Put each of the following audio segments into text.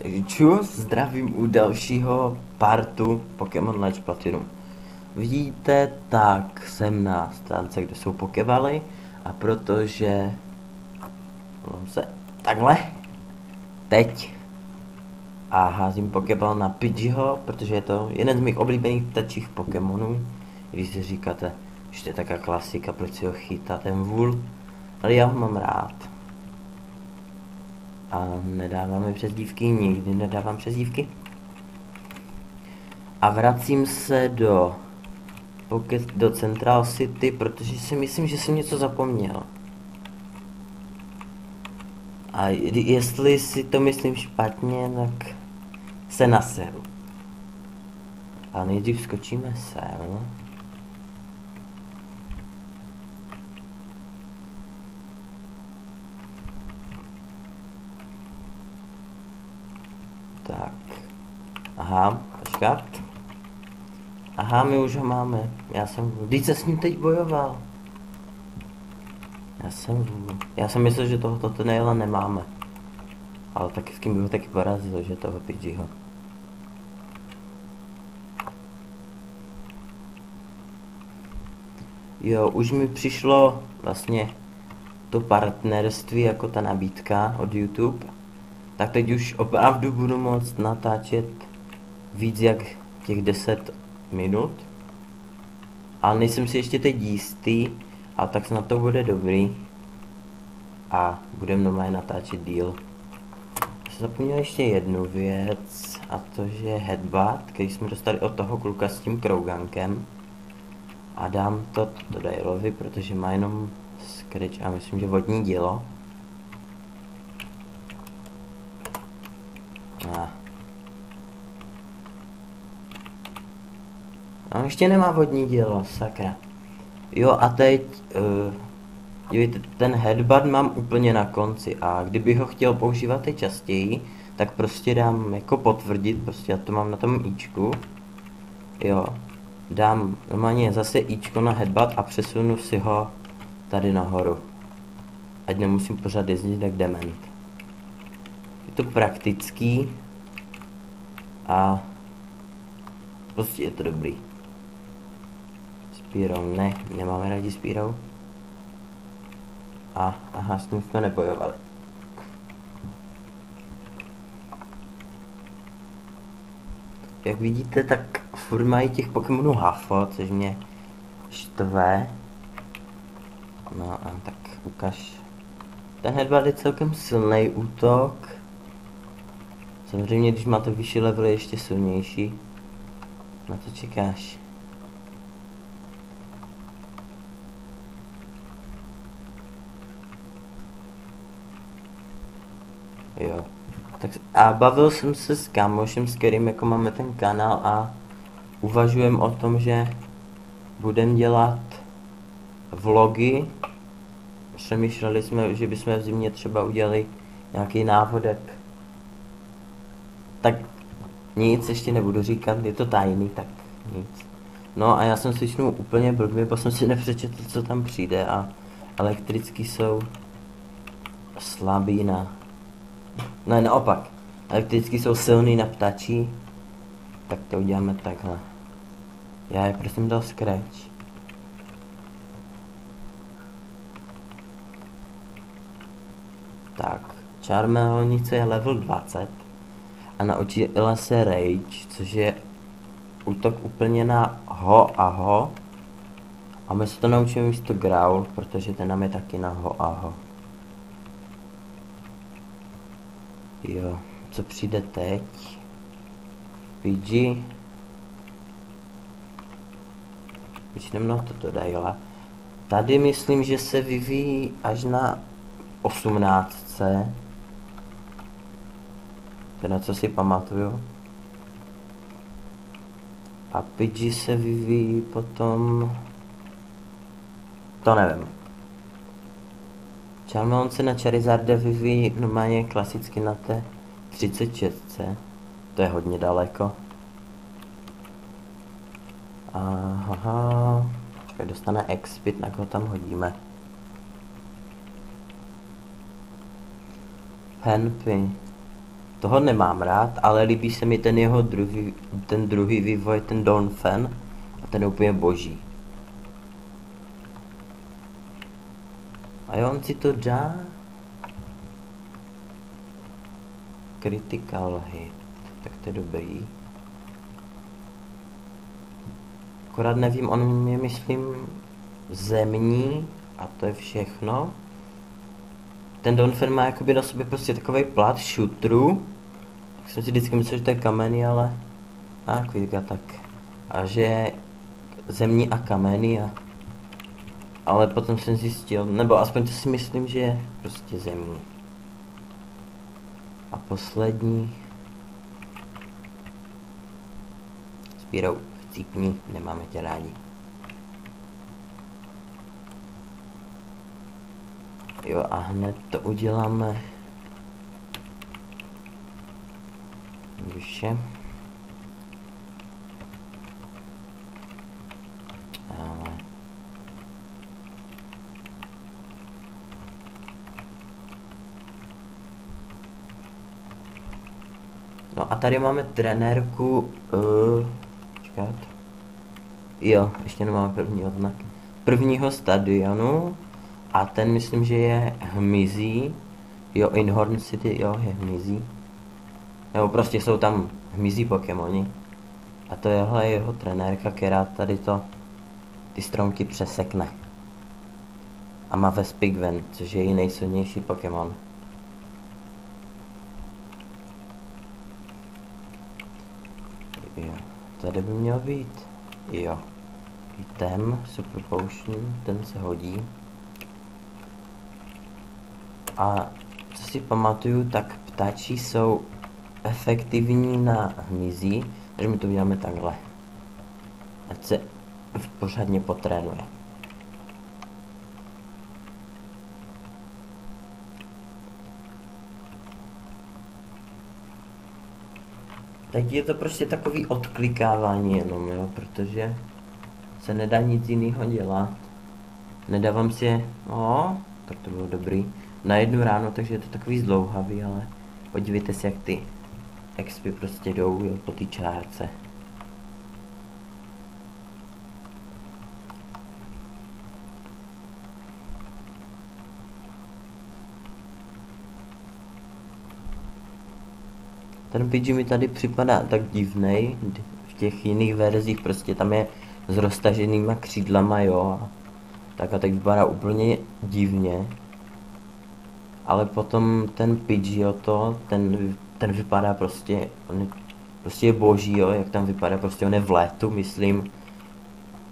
Takže čus, zdravím u dalšího partu Pokémon Let's Platinum. Vidíte, tak jsem na stránce, kde jsou pokebaly a protože se takhle teď a házím pokebal na Pidgeho, protože je to jeden z mých oblíbených ptačích Pokémonů. Když si říkáte, že to je taká klasika, proč si ho chytá ten vůl, ale já ho mám rád. A nedáváme přezdívky, nikdy nedávám přezdívky. A vracím se do Central City, protože si myslím, že jsem něco zapomněl. A jestli si to myslím špatně, tak se naseru. A nejdřív skočíme sem. Tak. Aha, počkat. Aha, my už ho máme. Vždyť se s ním teď bojoval. Já jsem myslel, že tohoto tunela nemáme. Ale taky s kým bych ho taky porazil, že toho Pidgeho. Jo, už mi přišlo vlastně to partnerství jako ta nabídka od YouTube. Tak teď už opravdu budu moct natáčet víc jak těch 10 minut. Ale nejsem si ještě teď jistý, a tak snad to bude dobrý. A budeme normálně natáčet díl. Jsem zapomněl ještě jednu věc, a to že headbutt, který jsme dostali od toho kluka s tím krougankem. A dám to Daleovi, protože má jenom scratch a myslím, že vodní dílo. A ještě nemá vodní dílo, sakra. Jo a teď, dívejte, ten headbutt mám úplně na konci a kdybych ho chtěl používat teď častěji, tak prostě dám jako potvrdit, prostě já to mám na tom ičku. Jo, dám normálně zase ičko na headbutt a přesunu si ho tady nahoru. Ať nemusím pořád jezdit jak dement. Je to praktický a prostě je to dobrý. Spírou, ne, nemáme rádi Spírou. A, aha, s tím jsme nebojovali. Jak vidíte, tak furt mají těch Pokémonů Huffle, což mě štve. No a tak ukaž. Ten headbutt je celkem silný útok. Samozřejmě, když máte vyšší level, je ještě silnější. Na to čekáš. Jo. Tak a bavil jsem se s kámošem, s kterým jako máme ten kanál a uvažujeme o tom, že budeme dělat vlogy. Přemýšleli jsme, že bychom v zimě třeba udělali nějaký návodek. Tak nic ještě nebudu říkat, je to tajný, tak nic. No a já jsem slyšnul úplně blbě, protože jsem si nepřečetl, co tam přijde a elektrický jsou slabý na... Ne, naopak. Elektrický jsou silný na ptačí. Tak to uděláme takhle. Já je prosím dal scratch. Tak. Charmelonice je level 20. A naučila se Rage, což je útok úplně na ho a ho. A my se to naučíme místo Growl, protože ten nám je taky na ho a ho. Jo, co přijde teď? Pidgey. Počneme na toto Dale'a. Tady myslím, že se vyvíjí až na 18. Teda co si pamatuju. A Pidgey se vyvíjí potom... To nevím. Charmeleon se na Charizarda vyvíjí normálně klasicky na té 36. To je hodně daleko. Aha. Počkej, dostane Expit, tak ho tam hodíme. Penpy. toho nemám rád, ale líbí se mi ten jeho druhý vývoj, ten Dawnfen, a ten je úplně boží. A jo, on si to dá. Critical hit, tak to je dobrý. Akorát nevím, on je myslím zemní a to je všechno. Ten Dawnfen má jakoby na sobě prostě takovej plat šutru. Tak jsem si vždycky myslel, že to je kamenný, ale... kvítka, tak. A že je zemní a kamenný a... Ale potom jsem zjistil, nebo aspoň to si myslím, že je prostě zemní. A poslední... Spírou, chcípni, nemáme tě rádi. Jo, a hned to uděláme. Vyše. Ale... No a tady máme trenérku, čekat. Jo, ještě nemáme první odznak. Prvního stadionu. A ten myslím, že je hmyzí. Jo, Inhorn City, jo, je hmyzí. Nebo prostě jsou tam hmyzí Pokémoni. A to je jeho trenérka, která tady ty stromky přesekne. A má Vespiquen, což je její nejsilnější Pokémon. Jo, tady by měl být. Jo. Item, Super Potion, ten se hodí. A co si pamatuju, tak ptáči jsou efektivní na hmyzí, takže my to uděláme takhle. Ať se pořádně potrénuje. Tak je to prostě takový odklikávání jenom, jo, protože se nedá nic jiného dělat. Nedávám si, tak to bylo dobrý, na jednu ráno, takže je to takový zdlouhavý, ale podívejte si, jak ty expy prostě jdou, jo, po té čárce. Ten Pidgey mi tady připadá tak divnej, v těch jiných verzích prostě tam je s roztaženýma křídlama, jo, tak a tak vypadá úplně divně. Ale potom ten Pidgeotto, ten vypadá prostě, prostě je boží, jo, jak tam vypadá, prostě on je v létu, myslím,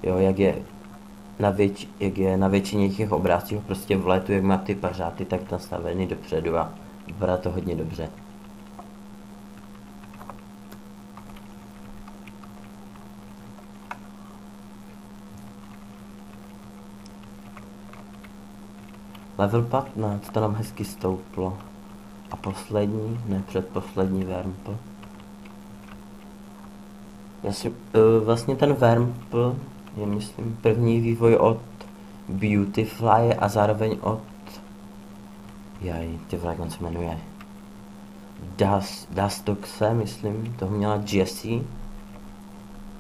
jo, jak je na většině těch obrázcích, prostě v létu, jak má ty pařáty tak nastavený dopředu a vypadá to hodně dobře. Level 15, to nám hezky stouplo. A poslední, ne předposlední Wurmple. Vlastně ten Wurmple je, myslím, první vývoj od Beautifly a zároveň od... ty vole, jak on se jmenuje. Dustoxe, myslím, toho měla Jessie.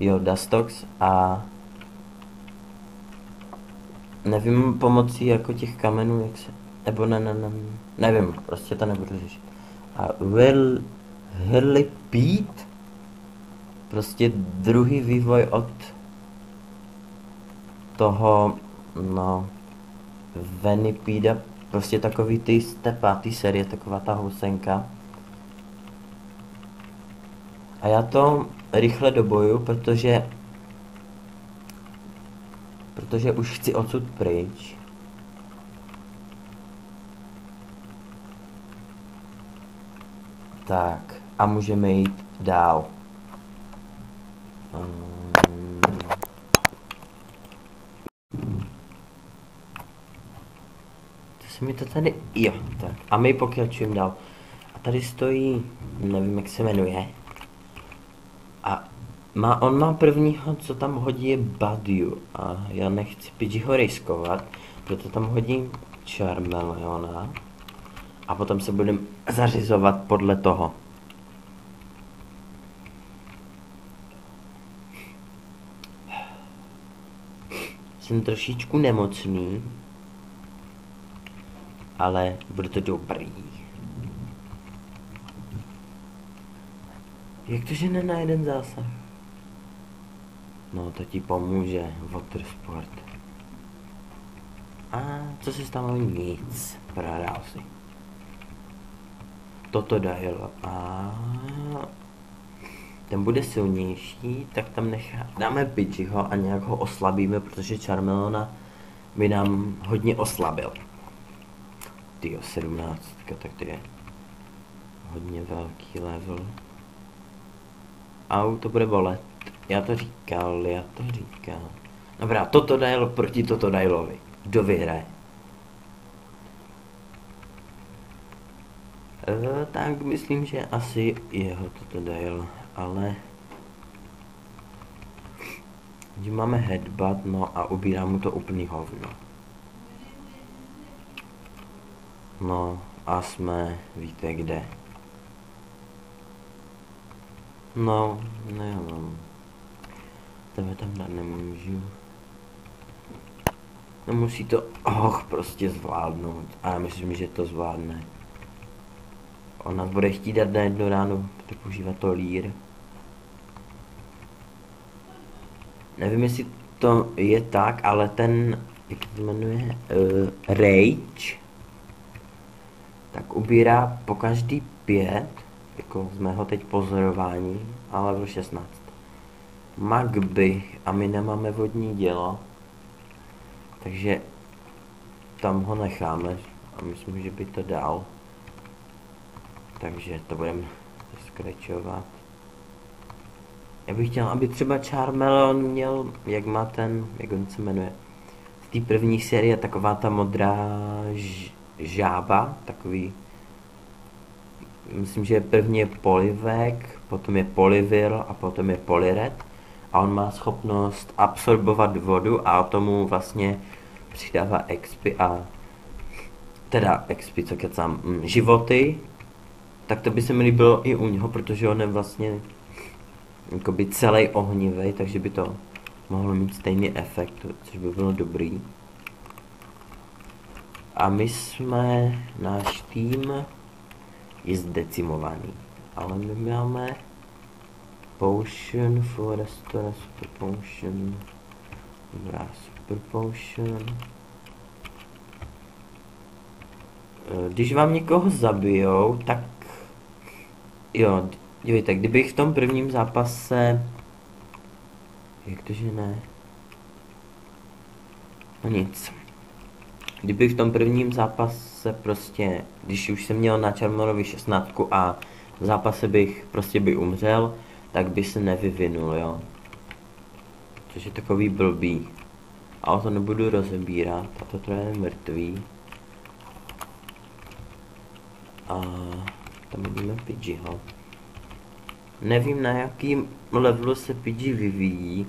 Jo, Dustox a... Nevím pomocí jako těch kamenů, jak se... Nebo nevím, prostě to nebudu řešit. A Whirlipede? Prostě druhý vývoj od toho, Venipeda, prostě takový ty z té páté série, taková ta housenka. A já to rychle doboju, protože už chci odsud pryč. Tak, a můžeme jít dál. To se mi to tady... Jo, tak. A my pokračujeme dál. A tady stojí, nevím, jak se jmenuje. A on má prvního, co tam hodí, je Badiou. A já nechci Pidgeyho riskovat, proto tam hodím Charmeleona. A potom se budeme zařizovat podle toho. Jsem trošičku nemocný, ale bude to dobrý. Jak to, že ne na jeden zásah? No, to ti pomůže, water sport. A co se stalo? Nic. Prohrál si. Toto dajel. A ten bude silnější, tak tam dáme Pidgeyho a nějak ho oslabíme, protože Charmelona by nám hodně oslabil. Tyjo, 17, tak to je hodně velký level. Au, to bude bolet. Já to říkal. Dobrá, toto dajel proti toto dajlovi. Kdo vyhraje? Tak myslím, že asi jeho toto dajel, ale... Že máme headbutt, no a ubírá mu to úplný hovno. No a jsme, víte kde. No, nevím. Tebe tam dát nemůžu. No musí to, prostě zvládnout. A já myslím, že to zvládne. On nás bude chtít dát na jednu ránu, protože používá to lír. Nevím, jestli to je tak, ale ten, jak se jmenuje, Rage, tak ubírá po každý 5, jako z mého teď pozorování, ale level 16. Magby, a my nemáme vodní dělo, takže tam ho necháme a myslím, že by to dal. Takže to budeme skrečovat. Já bych chtěl, aby třeba Charmeleon měl, jak má ten, jak on se jmenuje, z té první série taková ta modrá žába, takový, myslím, že první je Polivek, potom je Polivil a potom je Polired. A on má schopnost absorbovat vodu a tomu vlastně přidává expy a... Teda expy, co kecám, životy. Tak to by se mi líbilo i u něho, protože on je vlastně jakoby celý ohnivý, takže by to mohlo mít stejný efekt, což by bylo dobrý. A my jsme, náš tým je zdecimovaný, ale my máme Potion, Forestora, Super Potion, dobrá, Super Potion. Když vám někoho zabijou, tak jo, dívejte, kdybych v tom prvním zápase, jak to, že ne? No nic. Kdybych v tom prvním zápase prostě, když už jsem měl na Charmelonovi 16 a v zápase bych prostě umřel, tak by se nevyvinul, jo. Což je takový blbý. A o to nebudu rozebírat, a toto je mrtvý. A tam vidíme Pidgeyho. Nevím, na jakým levelu se Pidgey vyvíjí.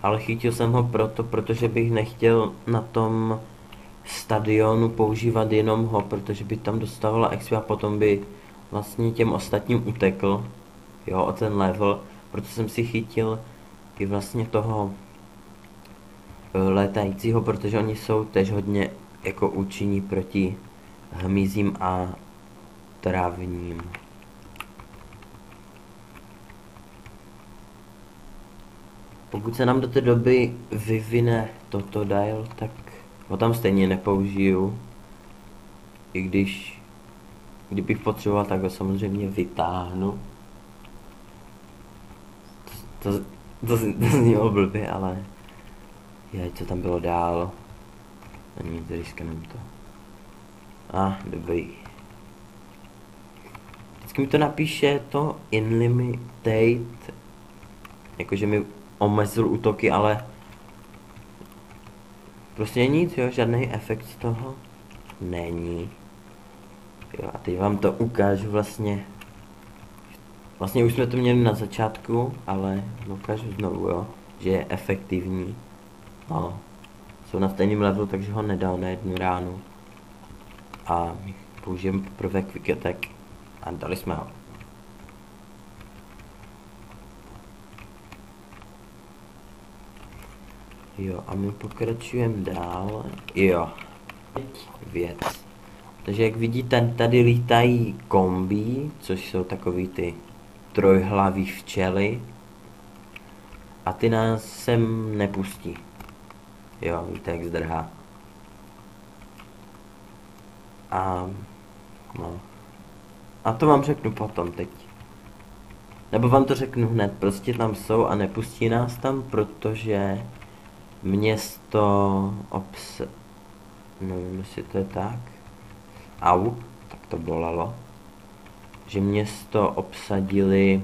Ale chytil jsem ho protože bych nechtěl na tom stadionu používat jenom ho, protože by tam dostávala XP a potom by vlastně těm ostatním utekl, jo, o ten level, proto jsem si chytil i vlastně toho létajícího, protože oni jsou tež hodně jako účinní proti hmyzím a trávním. Pokud se nám do té doby vyvine toto dial, tak ho tam stejně nepoužiju, i když kdybych potřeboval, tak ho samozřejmě vytáhnu. To znělo blbě, ale co tam bylo dál. A nic, riskneme to. Dobrý. Vždycky mi to napíše to Unlimited, jakože mi omezil útoky, ale prostě nic, jo, žádný efekt z toho není. Jo, a teď vám to ukážu vlastně. Vlastně už jsme to měli na začátku, ale ukážu znovu, jo, že je efektivní. No, jsou na stejném levelu, takže ho nedal na jednu ránu. A použijeme poprvé Quick Attack a dali jsme ho. Jo, a my pokračujeme dál. Jo, teď věc. Takže jak vidíte, tady lítají kombi, což jsou takový ty trojhlavý včely. A ty nás sem nepustí. Jo, víte, jak zdrhá. A no. A to vám řeknu potom teď. Nebo vám to řeknu hned, prostě tam jsou a nepustí nás tam, protože město nevím, jestli to je tak. Au, tak to bolelo. Že město obsadili,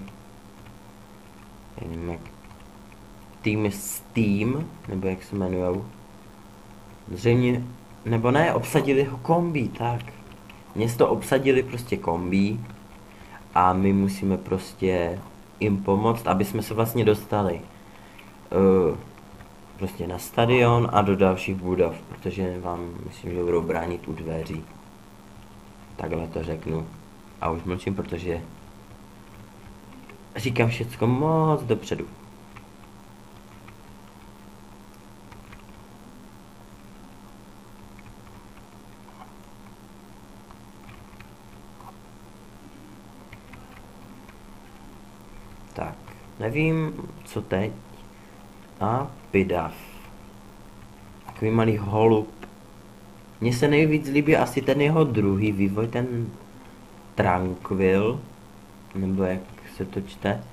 nevím jak, tým Steam, nebo jak se jmenujou. Zřejmě, nebo ne, obsadili ho kombi, tak. Město obsadili prostě kombi a my musíme prostě jim pomoct, aby jsme se vlastně dostali prostě na stadion a do dalších budov, protože vám myslím, že budou bránit u dveří. Takhle to řeknu. A už mlčím, protože říkám všecko moc dopředu. Tak, nevím, co teď. A Pidav. Takový malý holub. Mně se nejvíc líbí asi ten jeho druhý vývoj, ten Tranquil, nebo jak se to čte.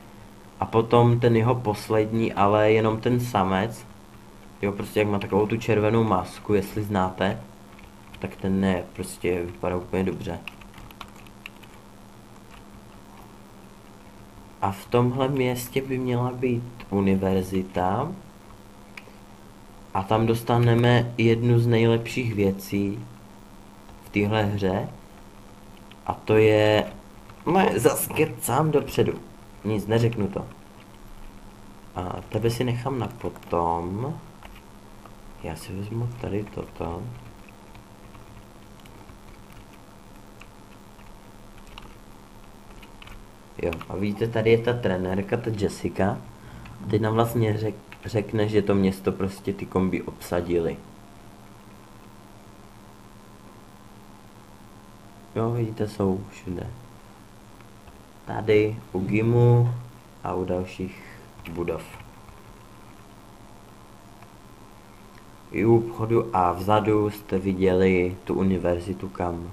A potom ten jeho poslední, ale jenom ten samec. Jo, prostě jak má takovou tu červenou masku, jestli znáte. Tak ten ne, prostě vypadá úplně dobře. A v tomhle městě by měla být univerzita. A tam dostaneme jednu z nejlepších věcí v téhle hře. A to je... No, zas kecám dopředu. Nic, neřeknu to. A tebe si nechám na potom. Já si vezmu tady toto. Jo, a vidíte, tady je ta trenérka, ta Jessica. Teď nám vlastně řekne, že to město prostě ty kombi obsadili. Jo, vidíte, jsou všude. Tady u gymu a u dalších budov. I u obchodu a vzadu jste viděli tu univerzitu, kam,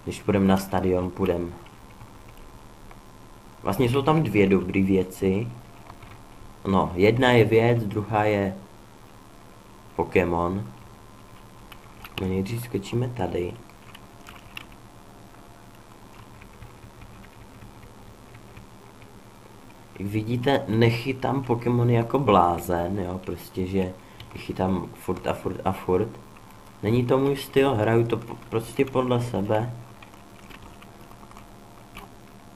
když půjdeme na stadion, půjdeme. Vlastně jsou tam dvě dobré věci. No, jedna je věc, druhá je Pokémon. No, nejdřív skočíme tady. Jak vidíte, nechytám Pokémony jako blázen, jo, prostě, že chytám furt a furt a furt. Není to můj styl, hraju to prostě podle sebe.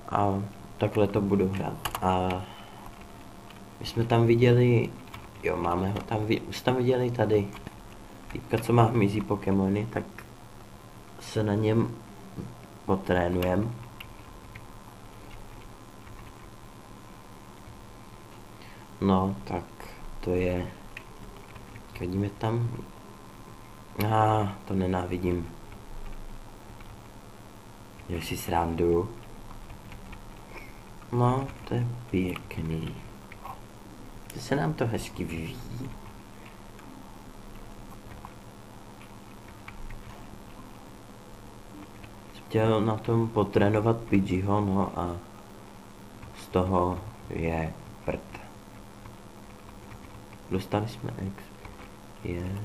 A takhle to budu hrát. A my jsme tam viděli, jo, máme ho tam, už tam viděli tady týpka, co má hmyzí Pokémony, tak se na něm potrénujeme. No, tak to je, vidíme tam, to nenávidím. Já si srandu. No, to je pěkný. To se nám to hezky vyvíjí. Chtěl na tom potrénovat Pidgeyho, no a z toho je prd. Dostali jsme X. Yes.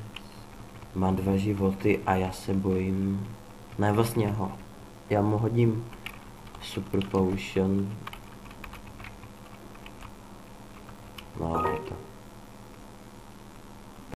Má 2 životy a já se bojím. Ne, vlastně ho. Já mu hodím Super Potion. No, je to.